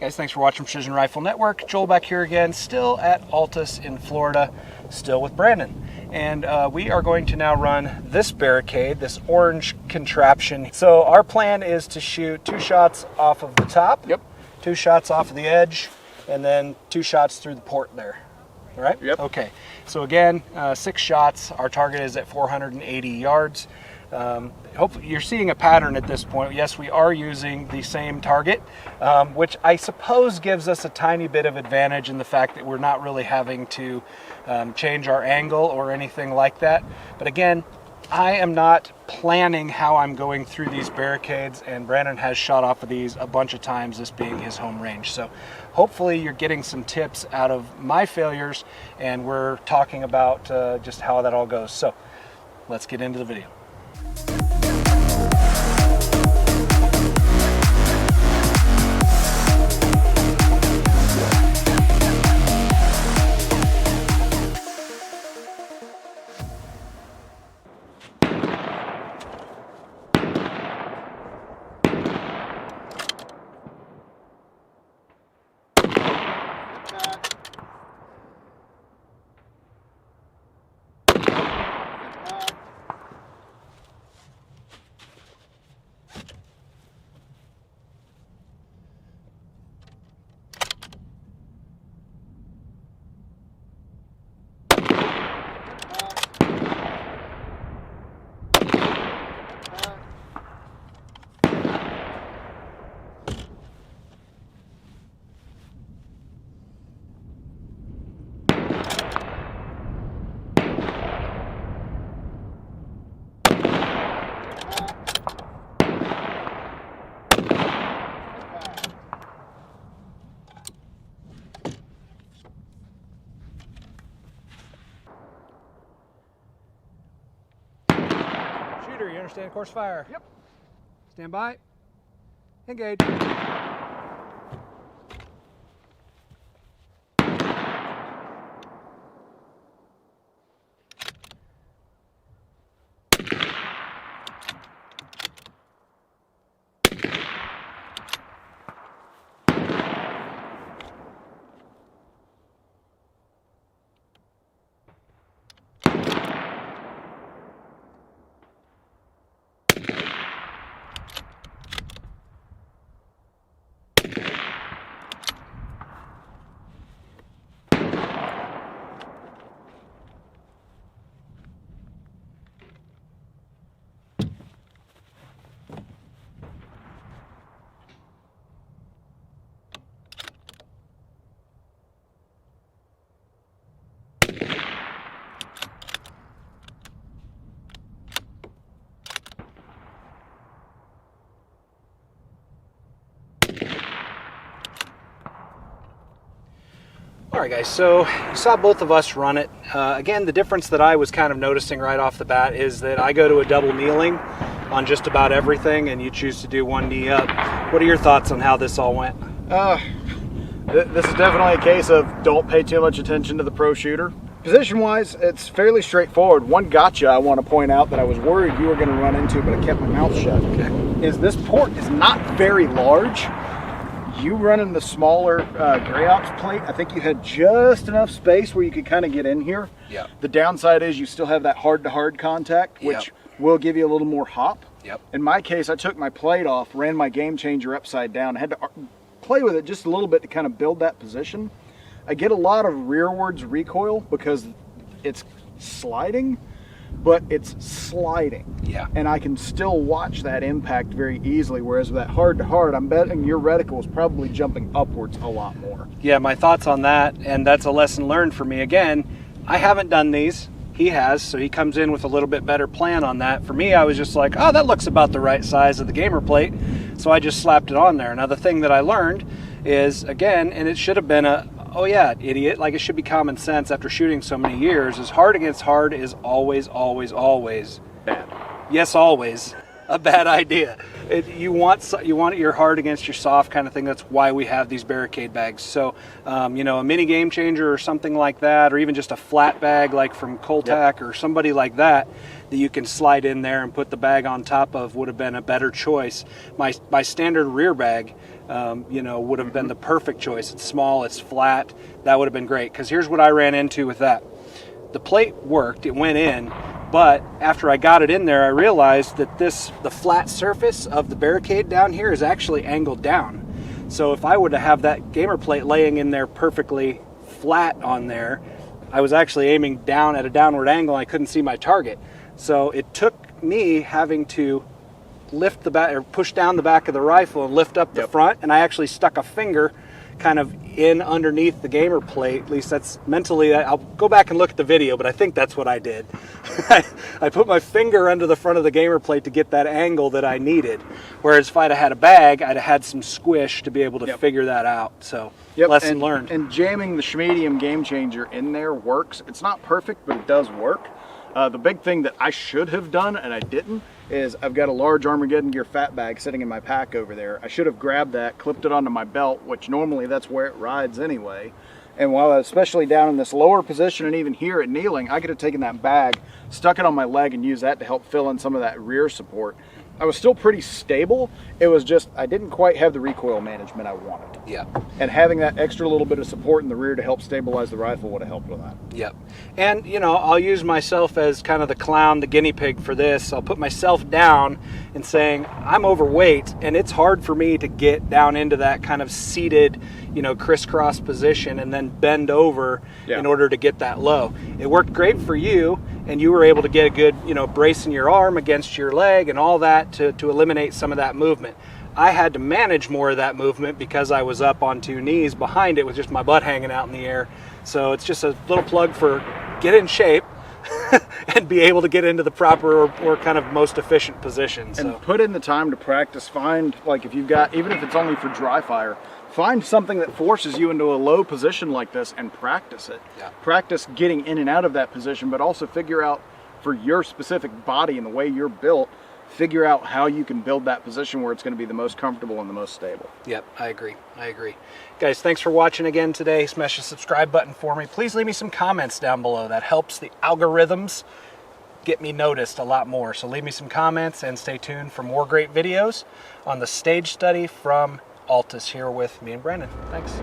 Guys, thanks for watching Precision Rifle Network. Joel back here again, still at Altus in Florida, still with Brandon. And we are going to now run this Barricade, this orange contraption. So our plan is to shoot 2 shots off of the top, 2 shots off of the edge, and then 2 shots through the port there. All right? Yep. Okay. So again, 6 shots. Our target is at 480 yards. Hopefully you're seeing a pattern at this point. Yes, we are using the same target, which I suppose gives us a tiny bit of advantage in the fact that we're not really having to change our angle or anything like that. But again, I am not planning how I'm going through these barricades, and Brandon has shot off of these a bunch of times, this being his home range. So hopefully you're getting some tips out of my failures, and we're talking about just how that all goes. So let's get into the video. Shooter, you understand course fire? Yep. Stand by. Engage. All right, guys, so you saw both of us run it. Again, the difference that I was kind of noticing right off the bat is that I go to a double kneeling on just about everything, and you choose to do 1 knee up. What are your thoughts on how this all went? This is definitely a case of don't pay too much attention to the pro shooter. Position-wise, it's fairly straightforward. One gotcha I want to point out that I was worried you were going to run into, but I kept my mouth shut, is this port is not very large. You running the smaller gray ops plate, I think you had just enough space where you could kind of get in here. Yep. The downside is you still have that hard-to-hard contact, which will give you a little more hop. Yep. In my case, I took my plate off, ran my game changer upside down. I had to play with it just a little bit to kind of build that position. I get a lot of rearwards recoil because it's sliding, but it's sliding. Yeah. And I can still watch that impact very easily, whereas with that hard-to-hard, I'm betting your reticle is probably jumping upwards a lot more. Yeah, my thoughts on that, and that's a lesson learned for me. Again, I haven't done these. He has, so he comes in with a little bit better plan on that. For me, I was just like, oh, that looks about the right size of the gamer plate, so I just slapped it on there. Now, the thing that I learned is, again, and it should have been a, oh yeah, idiot, like it should be common sense after shooting so many years, is hard against hard is always, always, always Bad. Yes, always a bad idea. You want your hard against your soft kind of thing. That's why we have these Barricade bags. So, you know, a mini game changer or something like that, or even just a flat bag like from Coltac or somebody like that you can slide in there and put the bag on top of would have been a better choice. My standard rear bag, you know, would have been the perfect choice. It's small, it's flat. That would have been great. Because here's what I ran into with that. The plate worked, it went in, but after I got it in there, I realized that the flat surface of the Barricade down here is actually angled down. So if I would have that gamer plate laying in there perfectly flat on there, I was actually aiming down at a downward angle and I couldn't see my target. So it took me having to lift the back or push down the back of the rifle and lift up the front, and I actually stuck a finger kind of in underneath the gamer plate. At least that's mentally, I'll go back and look at the video, but I think that's what I did. I put my finger under the front of the gamer plate to get that angle that I needed. Whereas if I'd have had a bag, I'd have had some squish to be able to figure that out. So lesson learned. And jamming the Schmedium Game Changer in there works. It's not perfect, but it does work. The big thing that I should have done, and I didn't, is I've got a large Armageddon Gear fat bag sitting in my pack over there. I should have grabbed that, clipped it onto my belt, which normally that's where it rides anyway. And while I was especially down in this lower position and even here at kneeling, I could have taken that bag, stuck it on my leg, and used that to help fill in some of that rear support. I was still pretty stable. It was just I didn't quite have the recoil management I wanted. Yeah. And having that extra little bit of support in the rear to help stabilize the rifle would have helped with that. Yep. And, you know, I'll use myself as kind of the clown, the guinea pig for this. I'll put myself down and saying I'm overweight, and it's hard for me to get down into that kind of seated, you know, crisscross position and then bend over in order to get that low. It worked great for you, and you were able to get a good, you know, bracing your arm against your leg and all that to eliminate some of that movement. I had to manage more of that movement because I was up on two knees behind it with just my butt hanging out in the air. So it's just a little plug for get in shape and be able to get into the proper or kind of most efficient position. So. And put in the time to practice. Find, like if you've got, even if it's only for dry fire, find something that forces you into a low position like this and practice it. Yeah. Practice getting in and out of that position, but also figure out for your specific body and the way you're built, figure out how you can build that position where it's going to be the most comfortable and the most stable. Yep, I agree. Guys, thanks for watching again today. Smash the subscribe button for me. Please leave me some comments down below. That helps the algorithms get me noticed a lot more. So leave me some comments and stay tuned for more great videos on the stage study from Altus here with me and Brandon. Thanks.